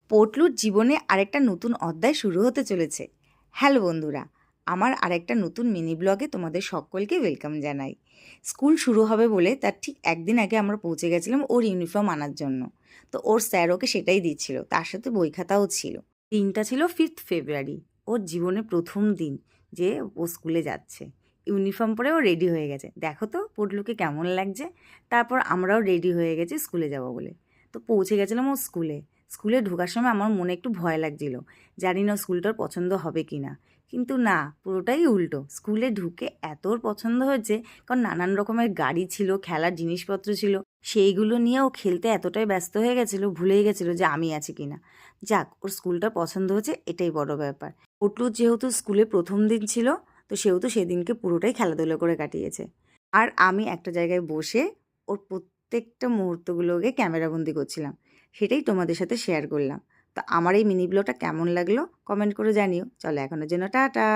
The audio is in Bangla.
পটলুর জীবনে আরেকটা নতুন অধ্যায় শুরু হতে চলেছে। হ্যালো বন্ধুরা, আমার আরেকটা নতুন মিনি ব্লগে তোমাদের সকলকে ওয়েলকাম জানাই। স্কুল শুরু হবে বলে তার ঠিক একদিন আগে আমরা পৌঁছে গেছিলাম ওর ইউনিফর্ম আনার জন্য। তো ওর স্যার ওকে সেটাই দিচ্ছিল, তার সাথে বই খাতাও ছিল। দিনটা ছিল 5th ফেব্রুয়ারি, ওর জীবনের প্রথম দিন যে ও স্কুলে যাচ্ছে। ইউনিফর্ম পরে ও রেডি হয়ে গেছে, দেখো তো পটলুকে কেমন লাগছে। তারপর আমরাও রেডি হয়ে গেছি স্কুলে যাব বলে। তো পৌঁছে গেছিলাম ও স্কুলে ঢোকার সময় আমার মনে একটু ভয় লাগছিল, জানি না স্কুলটার পছন্দ হবে কি না। কিন্তু না, পুরোটাই উল্টো। স্কুলে ঢুকে এত ওর পছন্দ হয়েছে, কারণ নানান রকমের গাড়ি ছিল, খেলার জিনিসপত্র ছিল, সেইগুলো নিয়ে ও খেলতে এতটাই ব্যস্ত হয়ে গেছিলো, ভুলেই গেছিলো যে আমি আছি কি না। যাক, ওর স্কুলটা পছন্দ হয়েছে, এটাই বড় ব্যাপার। পটলুর যেহেতু স্কুলে প্রথম দিন ছিল, তো সেহেতু সেদিনকে পুরোটাই খেলাধুলো করে কাটিয়েছে। আর আমি একটা জায়গায় বসে ওর প্রত্যেকটা মুহূর্তগুলোকে ক্যামেরাবন্দি করছিলাম, সেটাই তোমাদের সাথে শেয়ার করলাম। তো আমার এই মিনি ব্লগটা কেমন লাগলো কমেন্ট করে জানিও। চলো এখনের জন্য টাটা।